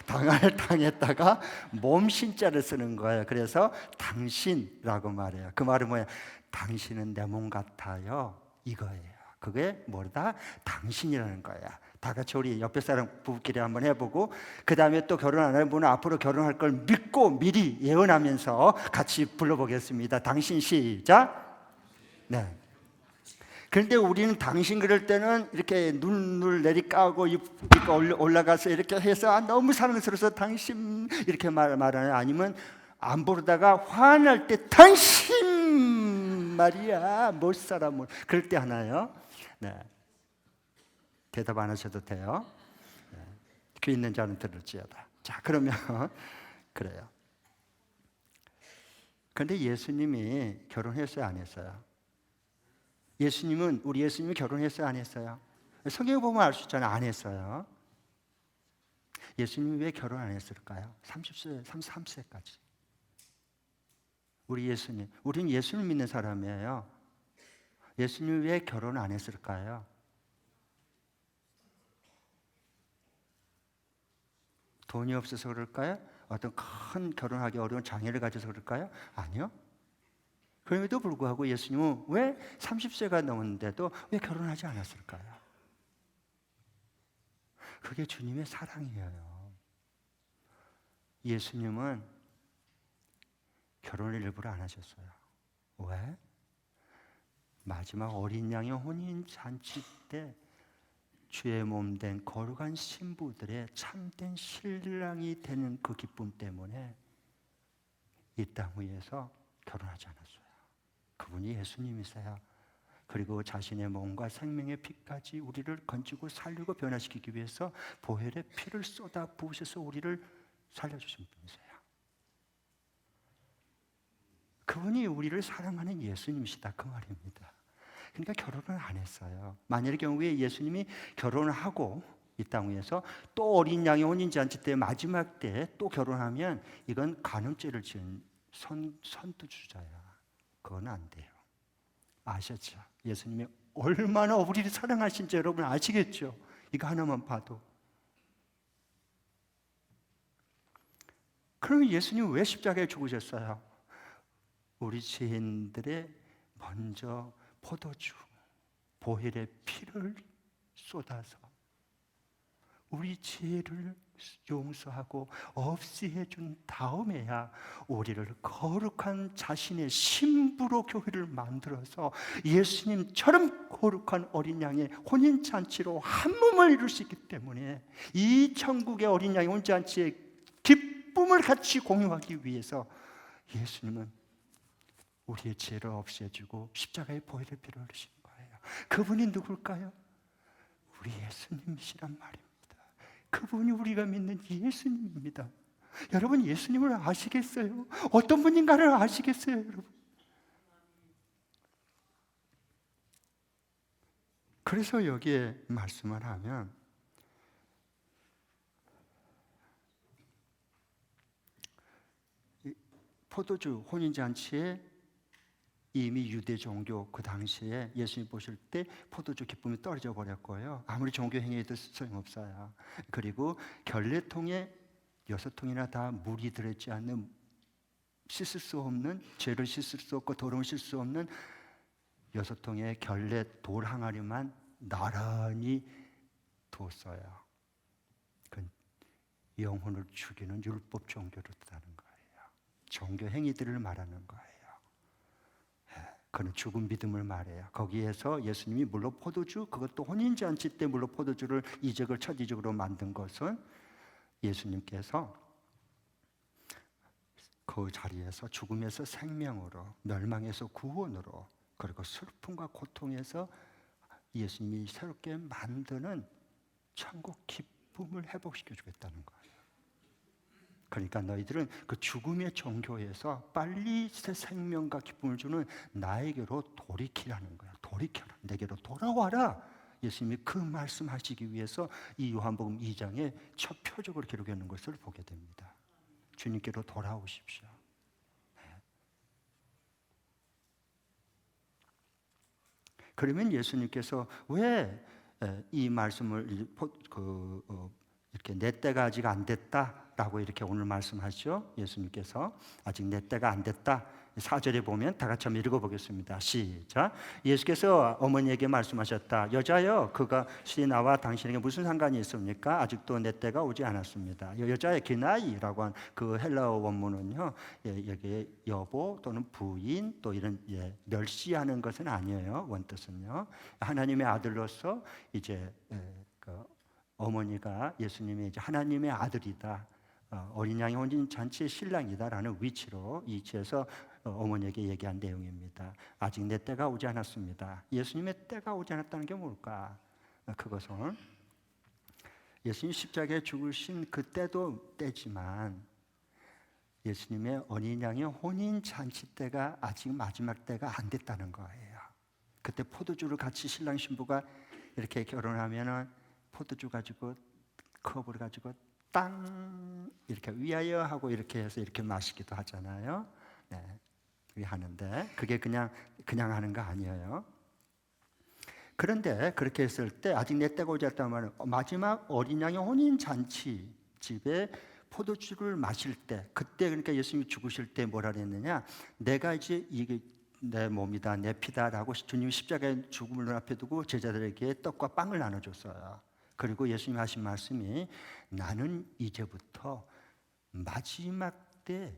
당할 당에다가 몸신자를 쓰는 거예요. 그래서 당신이라고 말해요. 그 말은 뭐예요? 당신은 내 몸 같아요. 이거예요. 그게 뭐다? 당신이라는 거야. 다 같이 우리 옆에 사람 부부끼리 한번 해보고 그 다음에 또 결혼 안 한 분은 앞으로 결혼할 걸 믿고 미리 예언하면서 같이 불러보겠습니다. 당신 시작. 네. 그런데 우리는 당신 그럴 때는 이렇게 눈을 내리까고 입가 올라가서 이렇게 해서 너무 사랑스러워서 당신 이렇게 말하는 아니면 안 부르다가 화날 때 당신 말이야 못 살아 뭐 그럴 때 하나요? 네. 대답 안 하셔도 돼요. 네. 귀 있는 자는 들을지어다. 자 그러면 그래요. 그런데 예수님이 결혼했어요 안 했어요? 우리 예수님이 결혼했어요 안 했어요? 성경에 보면 알 수 있잖아요. 안 했어요. 예수님이 왜 결혼 안 했을까요? 30세, 33세까지. 우리는 예수님 믿는 사람이에요. 예수님이 왜 결혼 안 했을까요? 돈이 없어서 그럴까요? 어떤 큰 결혼하기 어려운 장애를 가져서 그럴까요? 아니요. 그럼에도 불구하고 예수님은 왜 30세가 넘었는데도 왜 결혼하지 않았을까요? 그게 주님의 사랑이에요. 예수님은 결혼을 일부러 안 하셨어요. 왜? 마지막 어린 양의 혼인 잔치 때 주의 몸 된 거룩한 신부들의 참된 신랑이 되는 그 기쁨 때문에 이 땅 위에서 결혼하지 않았어요. 그분이 예수님이세요. 그리고 자신의 몸과 생명의 피까지 우리를 건지고 살리고 변화시키기 위해서 보혈의 피를 쏟아 부으셔서 우리를 살려주신 분이세요. 그분이 우리를 사랑하는 예수님이시다 그 말입니다. 그러니까 결혼을 안 했어요. 만일의 경우에 예수님이 결혼을 하고 이 땅 위에서 또 어린 양의 혼인잔치 때 마지막 때 또 결혼하면 이건 간음죄를 지은 선두주자야. 그건 안 돼요. 아셨죠? 예수님이 얼마나 우리를 사랑하신지 여러분 아시겠죠? 이거 하나만 봐도. 그럼 예수님 왜 십자가에 죽으셨어요? 우리 죄인들의 먼저 포도주 보혈의 피를 쏟아서 우리 죄를 용서하고 없이 해준 다음에야 우리를 거룩한 자신의 신부로 교회를 만들어서 예수님처럼 거룩한 어린 양의 혼인잔치로 한 몸을 이룰 수 있기 때문에 이 천국의 어린 양의 혼인잔치의 기쁨을 같이 공유하기 위해서 예수님은 우리의 죄를 없애주고 십자가의 보혈의 피를 흘리신 거예요. 그분이 누굴까요? 우리 예수님이시란 말입니다. 그분이 우리가 믿는 예수님입니다. 여러분 예수님을 아시겠어요? 어떤 분인가를 아시겠어요, 여러분? 그래서 여기에 말씀을 하면 포도주 혼인잔치에 이미 유대 종교 그 당시에 예수님 보실 때 포도주 기쁨이 떨어져 버렸고요. 아무리 종교 행위해도 소용없어요. 그리고 결례통에 6통이나 다 물이 들어있지 않는 씻을 수 없는 죄를 씻을 수 없고 더러움을 씻을 수 없는 6통의 결례 돌 항아리만 나란히 두었어요. 그건 영혼을 죽이는 율법 종교를 뜻하는 거예요. 종교 행위들을 말하는 거예요. 그는 죽은 믿음을 말해요. 거기에서 예수님이 물로 포도주, 그것도 혼인잔치 때 물로 포도주를 이적을 첫 이적으로 만든 것은 예수님께서 그 자리에서 죽음에서 생명으로, 멸망에서 구원으로, 그리고 슬픔과 고통에서 예수님이 새롭게 만드는 천국 기쁨을 회복시켜 주겠다는 거예요. 그러니까 너희들은 그 죽음의 종교에서 빨리 새 생명과 기쁨을 주는 나에게로 돌이키라는 거야. 돌이켜라. 내게로 돌아와라. 예수님이 그 말씀하시기 위해서 이 요한복음 2장에 첫 표적으로 기록해 놓은 것을 보게 됩니다. 주님께로 돌아오십시오. 그러면 예수님께서 왜 이 말씀을 이렇게 내 때가 아직 안 됐다라고 이렇게 오늘 말씀하시죠? 예수님께서 아직 내 때가 안 됐다. 4절에 보면 다 같이 한번 읽어보겠습니다. 시작. 예수께서 어머니에게 말씀하셨다. 여자여, 그것이 나와 당신에게 무슨 상관이 있습니까? 아직도 내 때가 오지 않았습니다. 여자의 기나이라고 한 그 헬라어 원문은요, 여기에 여보 또는 부인 또 이런 멸시하는 것은 아니에요. 원뜻은요. 하나님의 아들로서 이제 어머니가 예수님이 이제 하나님의 아들이다, 어린 양의 혼인 잔치의 신랑이다라는 위치로 이치에서 어머니에게 얘기한 내용입니다. 아직 내 때가 오지 않았습니다. 예수님의 때가 오지 않았다는 게 뭘까? 그것은 예수님 십자가에 죽으신 그 때도 때지만 예수님의 어린 양의 혼인 잔치 때가 아직 마지막 때가 안 됐다는 거예요. 그때 포도주를 같이 신랑 신부가 이렇게 결혼하면은 포도주 가지고 컵을 가지고 땅 이렇게 위하여 하고 이렇게 해서 이렇게 마시기도 하잖아요. 네, 하는데 그게 그냥 하는 거 아니에요. 그런데 그렇게 했을 때 아직 내 때가 오지 않았다는 말은 마지막 어린 양의 혼인 잔치 집에 포도주를 마실 때, 그때 그러니까 예수님이 죽으실 때 뭐라 그랬느냐? 내가 이제 이게 내 몸이다, 내 피다라고 주님 십자가의 죽음을 눈앞에 두고 제자들에게 떡과 빵을 나눠줬어요. 그리고 예수님이 하신 말씀이 나는 이제부터 마지막 때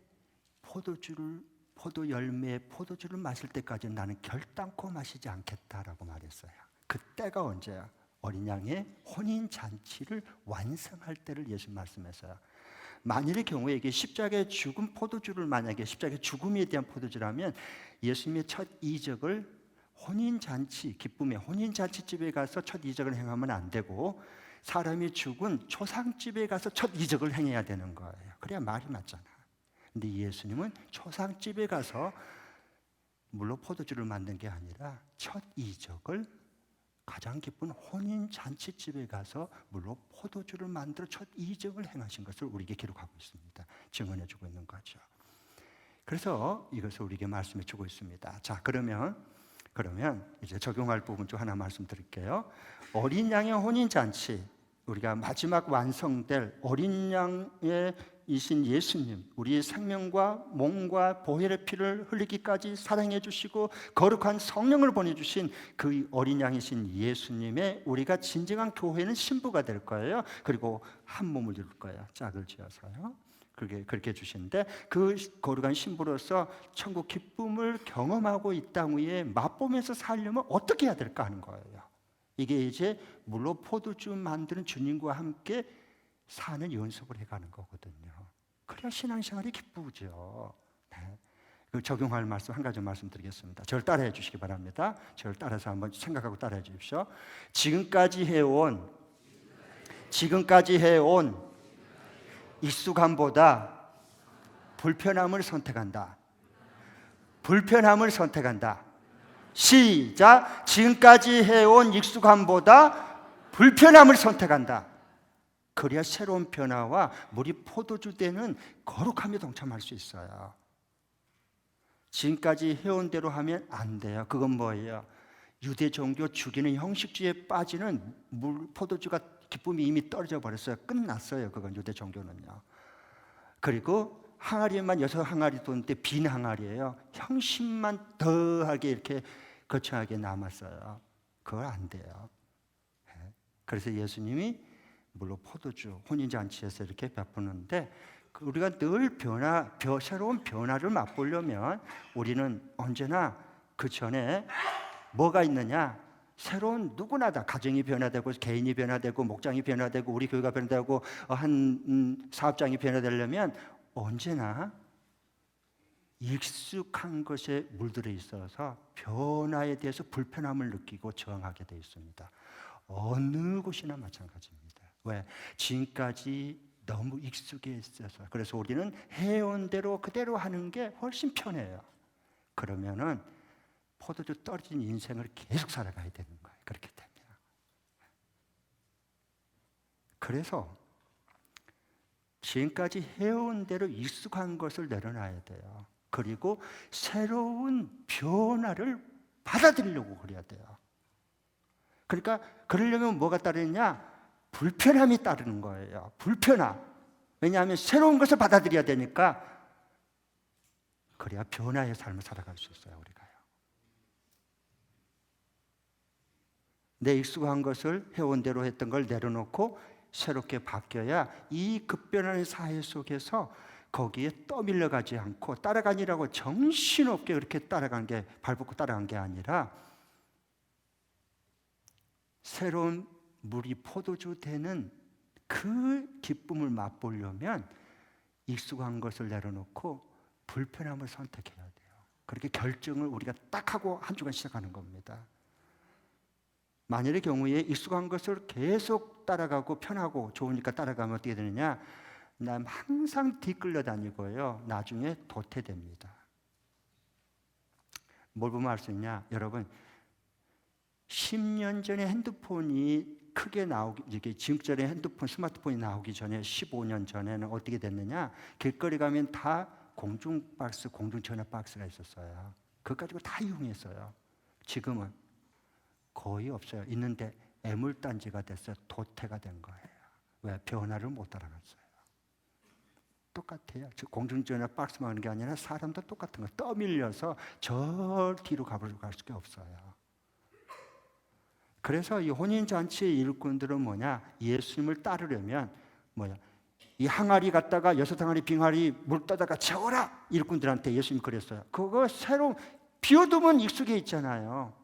포도 열매의 포도주를 마실 때까지 나는 결단코 마시지 않겠다라고 말했어요. 그때가 언제야? 어린 양의 혼인 잔치를 완성할 때를 예수님 말씀했어요. 만일의 경우에 이게 십자가의 죽은 포도주를 만약에 십자가의 죽음에 대한 포도주라면 예수님의 첫 이적을 혼인잔치, 기쁨의 혼인잔치집에 가서 첫 이적을 행하면 안 되고 사람이 죽은 초상집에 가서 첫 이적을 행해야 되는 거예요. 그래야 말이 맞잖아. 근데 예수님은 초상집에 가서 물로 포도주를 만든 게 아니라 첫 이적을 가장 기쁜 혼인 잔치집에 가서 물로 포도주를 만들어 첫 이적을 행하신 것을 우리에게 기록하고 있습니다. 증언해 주고 있는 거죠. 그래서 이것을 우리에게 말씀해 주고 있습니다. 자, 그러면 이제 적용할 부분 중 하나 말씀드릴게요. 어린 양의 혼인 잔치, 우리가 마지막 완성될 어린 양의 이신 예수님, 우리의 생명과 몸과 보혈의 피를 흘리기까지 사랑해 주시고 거룩한 성령을 보내주신 그 어린 양이신 예수님의 우리가 진정한 교회는 신부가 될 거예요. 그리고 한 몸을 이룰 거예요. 짝을 지어서요. 그렇게 해주시는데, 그 거룩한 신부로서 천국 기쁨을 경험하고 이 땅 위에 맛보면서 살려면 어떻게 해야 될까 하는 거예요. 이게 이제 물로 포도주 만드는 주님과 함께 사는 연습을 해가는 거거든요. 그래야 신앙생활이 기쁘죠. 네. 그 적용할 말씀 한 가지 말씀드리겠습니다. 저를 따라해 주시기 바랍니다. 저를 따라서 한번 생각하고 따라해 주십시오. 지금까지 해온 익숙함보다 불편함을 선택한다. 불편함을 선택한다. 시작. 지금까지 해온 익숙함보다 불편함을 선택한다. 그래야 새로운 변화와 물이 포도주 되는 거룩함에 동참할 수 있어요. 지금까지 해온 대로 하면 안 돼요. 그건 뭐예요? 유대 종교 죽이는 형식주의에 빠지는 포도주가 기쁨이 이미 떨어져 버렸어요. 끝났어요. 그건 유대 종교는요. 그리고 항아리만 6항아리 도는데 빈 항아리예요. 형식만 더하게 이렇게 거창하게 남았어요. 그걸 안 돼요. 그래서 예수님이 물론 포도주 혼인잔치에서 이렇게 베푸는데, 우리가 늘 새로운 변화를 맛보려면 우리는 언제나 그 전에 뭐가 있느냐? 새로운 누구나 다 가정이 변화되고 개인이 변화되고 목장이 변화되고 우리 교회가 변화되고 한 사업장이 변화되려면 언제나 익숙한 것에 물들어 있어서 변화에 대해서 불편함을 느끼고 저항하게 되어 있습니다. 어느 곳이나 마찬가지입니다. 왜? 지금까지 너무 익숙해 있어서. 그래서 우리는 해온 대로 그대로 하는 게 훨씬 편해요. 그러면은 포도주 떨어진 인생을 계속 살아가야 되는 거예요. 그렇게 되면. 그래서 지금까지 해온 대로 익숙한 것을 내려놔야 돼요. 그리고 새로운 변화를 받아들이려고 그래야 돼요. 그러니까 그러려면 뭐가 따르느냐? 불편함이 따르는 거예요. 불편함. 왜냐하면 새로운 것을 받아들여야 되니까. 그래야 변화의 삶을 살아갈 수 있어요. 우리가요. 내 익숙한 것을 해온 대로 했던 걸 내려놓고 새롭게 바뀌어야 이 급변하는 사회 속에서 거기에 떠밀려 가지 않고, 따라가니라고 정신없게 그렇게 발벗고 따라간 게 아니라 새로운 물이 포도주 되는 그 기쁨을 맛보려면 익숙한 것을 내려놓고 불편함을 선택해야 돼요. 그렇게 결정을 우리가 딱 하고 한 주간 시작하는 겁니다. 만일의 경우에 익숙한 것을 계속 따라가고 편하고 좋으니까 따라가면 어떻게 되느냐? 난 항상 뒤끌려 다니고요. 나중에 도태됩니다. 뭘 보면 알 수 있냐? 여러분, 10년 전에 핸드폰이 크게 이게 지금처럼 핸드폰, 스마트폰이 나오기 전에 15년 전에는 어떻게 됐느냐? 길거리 가면 다 공중전화 박스가 있었어요. 그거 가지고 다 이용했어요. 지금은 거의 없어요. 있는데 애물단지가 됐어요. 도태가 된 거예요. 왜? 변화를 못 따라갔어요. 똑같아요. 공중전화 박스만 하는 게 아니라 사람도 똑같은 거. 떠밀려서 저 뒤로 갈 수가 없어요. 그래서 이 혼인잔치의 일꾼들은 뭐냐? 예수님을 따르려면 뭐야? 이 항아리 갖다가 6항아리 빙하리 물 떠다가 채워라! 일꾼들한테 예수님이 그랬어요. 그거 새로운, 비워두면 익숙해 있잖아요.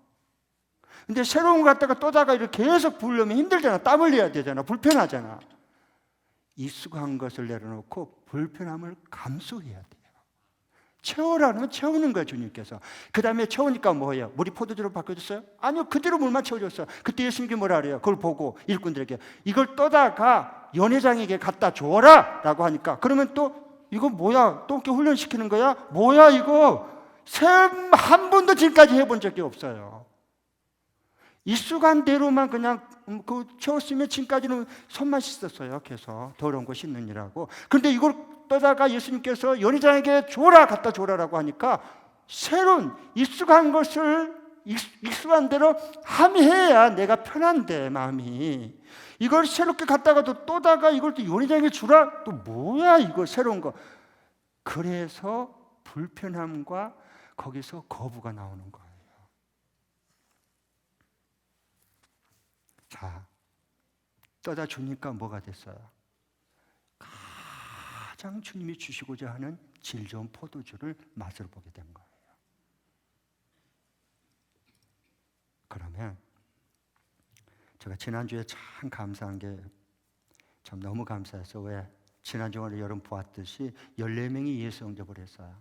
근데 새로운 거 갖다가 떠다가 이렇게 계속 부으려면 힘들잖아. 땀 흘려야 되잖아. 불편하잖아. 익숙한 것을 내려놓고 불편함을 감수해야 돼요. 채우라면 채우는 거예요, 주님께서. 그 다음에 채우니까 뭐예요? 물이 포도주로 바뀌어졌어요? 아니요, 그대로 물만 채워졌어요. 그때 예수님이 뭐라 그래요? 그걸 보고 일꾼들에게 이걸 떠다가 연회장에게 갖다 줘라! 라고 하니까, 그러면 또 이거 뭐야? 또 이렇게 훈련시키는 거야? 뭐야 이거? 체험 한 번도 지금까지 해본 적이 없어요. 익숙한 대로만 그냥 채웠으면 지금까지는 손만 씻었어요. 계속 더러운 거 씻느니라고. 그런데 이걸 떠다가 예수님께서 연회장에게 줘라, 갖다 줘라라고 하니까 새로운 익숙한 것을 익숙한 대로 함해야 내가 편한데, 마음이. 이걸 새롭게 갖다가도 또다가 이걸 또 연회장에게 주라? 또 뭐야 이거 새로운 거. 그래서 불편함과 거기서 거부가 나오는 거예요. 자, 떠다 주니까 뭐가 됐어요? 가장 주님이 주시고자 하는 질 좋은 포도주를 맛을 보게 된 거예요. 그러면 제가 지난주에 참 감사한 게, 참 너무 감사해서, 왜 지난주에 여러분 보았듯이 14명이 예수 영접을 했어요.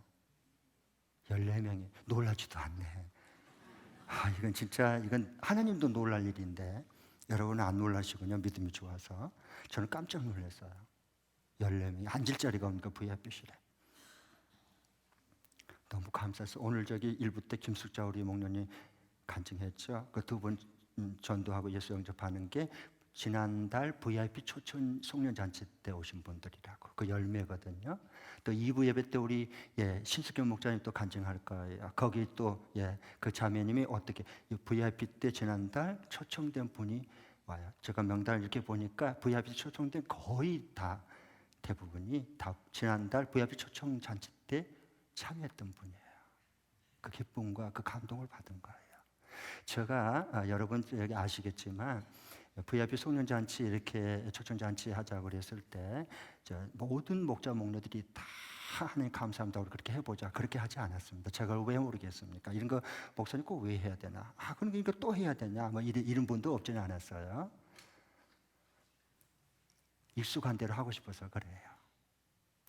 14명이. 놀라지도 않네. 이건 진짜, 이건 하나님도 놀랄 일인데 여러분은 안 놀라시군요. 믿음이 좋아서. 저는 깜짝 놀랐어요. 14명이 앉을 자리가 없으니까 VIP실에. 너무 감사해서 오늘 저기 일부 때 김숙자 우리 목련이 간증했죠. 그 두 분 전도하고 예수 영접하는 게 지난달 VIP 초청 송년잔치 때 오신 분들이라고. 그 열매거든요. 또 2부 예배 때 우리 신숙경 목사님 또 간증할 거예요. 거기 또 그 자매님이 어떻게 VIP 때 지난달 초청된 분이 와요. 제가 명단을 이렇게 보니까 VIP 초청된 거의 다, 대부분이 다 지난달 VIP 초청 잔치 때 참여했던 분이에요. 그 기쁨과 그 감동을 받은 거예요. 제가 여러분 여기 아시겠지만 VIP 송년잔치 이렇게 초청잔치 하자고 그랬을 때 모든 목자 목녀들이 다 하나님 감사합니다 그렇게 해보자, 그렇게 하지 않았습니다. 제가 왜 모르겠습니까? 이런 거 목사님 꼭 왜 해야 되나? 그러니까 이거 또 해야 되냐? 뭐 이런 분도 없지는 않았어요. 익숙한 대로 하고 싶어서 그래요.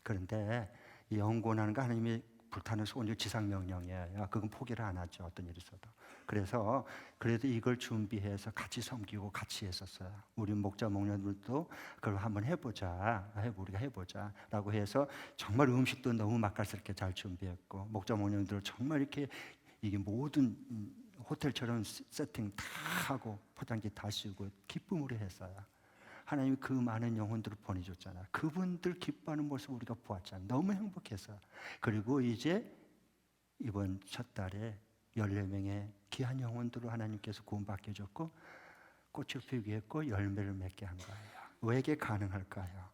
그런데 이 영권하는 거 하나님이 불타는 소원이 지상명령이에요. 그건 포기를 안 하죠. 어떤 일이 있어도. 그래서 그래도 이걸 준비해서 같이 섬기고 같이 했었어요. 우리 목자 목녀들도 그걸 한번 해보자. 우리가 해보자 라고 해서 정말 음식도 너무 맛깔스럽게 잘 준비했고, 목자 목녀들 정말 이렇게 이게 모든 호텔처럼 세팅 다 하고 포장지 다 씌우고 기쁨으로 했어요. 하나님이 그 많은 영혼들을 보내줬잖아요. 그분들 기뻐하는 모습을 우리가 보았잖아요. 너무 행복해서. 그리고 이제 이번 첫 달에 14명의 귀한 영혼들을 하나님께서 구원받게 해줬고 꽃을 피우게 했고 열매를 맺게 한 거예요. 왜 이게 가능할까요?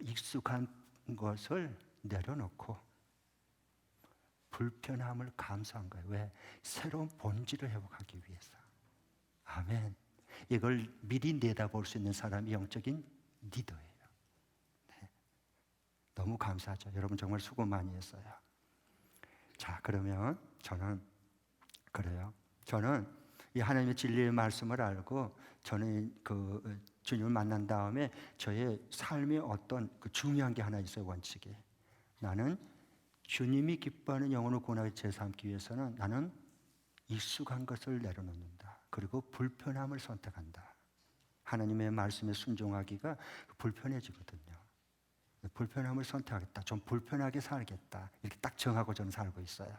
익숙한 것을 내려놓고 불편함을 감수한 거예요. 왜? 새로운 본질을 회복하기 위해서. 아멘. 이걸 미리 내다볼 수 있는 사람이 영적인 리더예요. 네. 너무 감사하죠. 여러분 정말 수고 많이 했어요. 자, 그러면 저는 그래요. 저는 이 하나님의 진리의 말씀을 알고 저는 그 주님을 만난 다음에 저의 삶에 어떤 그 중요한 게 하나 있어요. 원칙이. 나는 주님이 기뻐하는 영혼을 구원하게 제삼기 위해서는 나는 익숙한 것을 내려놓는다. 그리고 불편함을 선택한다. 하나님의 말씀에 순종하기가 불편해지거든요. 불편함을 선택하겠다. 좀 불편하게 살겠다. 이렇게 딱 정하고 저는 살고 있어요.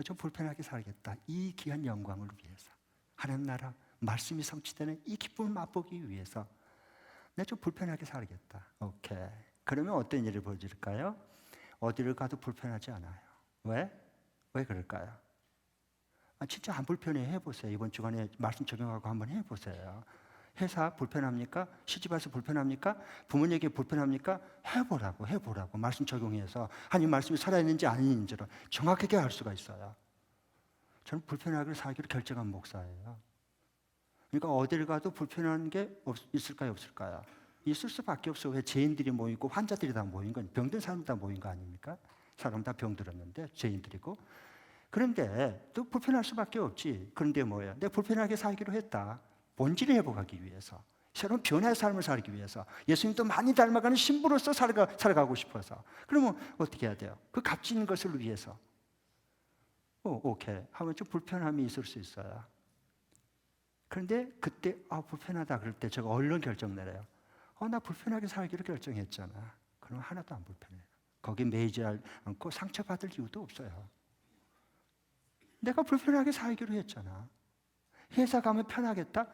좀 불편하게 살겠다. 이 귀한 영광을 위해서. 하나님 나라 말씀이 성취되는 이 기쁨을 맛보기 위해서 내가 좀 불편하게 살겠다. 오케이. 그러면 어떤 일이 벌어질까요? 어디를 가도 불편하지 않아요. 왜? 왜 그럴까요? 진짜 안 불편해 해보세요. 이번 주간에 말씀 적용하고 한번 해보세요. 회사 불편합니까? 시집와서 불편합니까? 부모님에게 불편합니까? 해보라고 말씀 적용해서 하나님 말씀이 살아있는지 아닌지를 정확하게 알 수가 있어요. 저는 불편하게 살기로 결정한 목사예요. 그러니까 어딜 가도 불편한 게 있을까요? 없을까요? 있을 수밖에 없어요. 왜? 죄인들이 모이고 환자들이 다 모인 건, 병든 사람이 다 모인 거 아닙니까? 사람 다 병들었는데 죄인들이고. 그런데 또 불편할 수밖에 없지. 그런데 뭐예요? 내가 불편하게 살기로 했다. 본질을 회복하기 위해서, 새로운 변화의 삶을 살기 위해서, 예수님도 많이 닮아가는 신부로서 살아가고 싶어서. 그러면 어떻게 해야 돼요? 그 값진 것을 위해서. 오케이. 하면 좀 불편함이 있을 수 있어요. 그런데 그때 불편하다 그럴 때 제가 얼른 결정 내려요. 나 불편하게 살기로 결정했잖아. 그럼 하나도 안 불편해요. 거기 매이지 않고 상처받을 이유도 없어요. 내가 불편하게 살기로 했잖아. 회사 가면 편하겠다?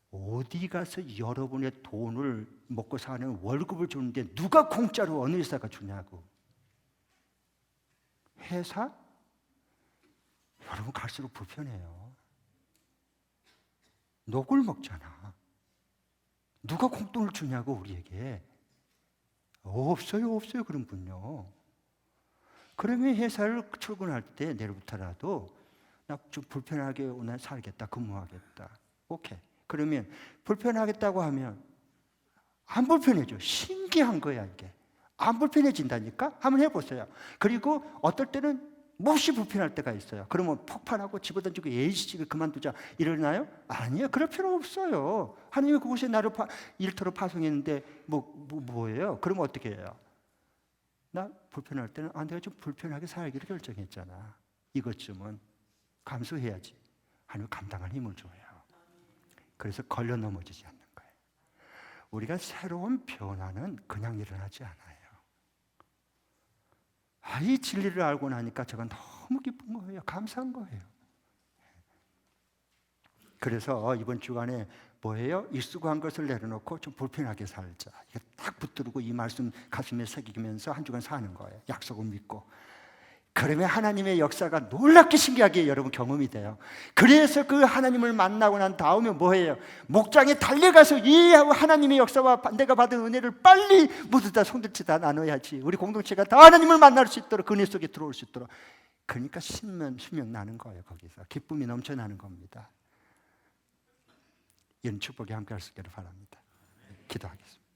어디 가서 여러분의 돈을 먹고 사는 월급을 주는데 누가 공짜로 어느 회사가 주냐고. 회사? 여러분 갈수록 불편해요. 녹을 먹잖아. 누가 공돈을 주냐고 우리에게. 없어요 그런 분요. 그러면 회사를 출근할 때 내일부터라도 나 좀 불편하게 오늘 살겠다, 근무하겠다. 오케이. 그러면 불편하겠다고 하면 안 불편해져. 신기한 거야 이게. 안 불편해진다니까? 한번 해보세요. 그리고 어떨 때는 몹시 불편할 때가 있어요. 그러면 폭발하고 집어던지고 예의시집을 그만두자 이러나요? 아니에요. 그럴 필요 없어요. 하나님이 그곳에 나를 일터로 파송했는데 뭐예요? 그러면 어떻게 해요? 나 불편할 때는 내가 좀 불편하게 살기로 결정했잖아. 이것쯤은 감수해야지. 하나님 감당할 힘을 줘요. 그래서 걸려 넘어지지 않는 거예요. 우리가 새로운 변화는 그냥 일어나지 않아요. 이 진리를 알고 나니까 제가 너무 기쁜 거예요. 감사한 거예요. 그래서 이번 주간에 뭐예요? 익숙한 것을 내려놓고 좀 불편하게 살자. 이게 딱 붙들고 이 말씀 가슴에 새기면서 한 주간 사는 거예요. 약속을 믿고. 그러면 하나님의 역사가 놀랍게 신기하게 여러분 경험이 돼요. 그래서 그 하나님을 만나고 난 다음에 뭐예요? 목장에 달려가서 이 하나님의 역사와 내가 받은 은혜를 빨리 모두 다 손들지 다 나눠야지. 우리 공동체가 다 하나님을 만날 수 있도록 그 은혜 속에 들어올 수 있도록. 그러니까 신명 나는 거예요. 거기서 기쁨이 넘쳐나는 겁니다. 이런 축복이 함께 할 수 있기를 바랍니다. 기도하겠습니다.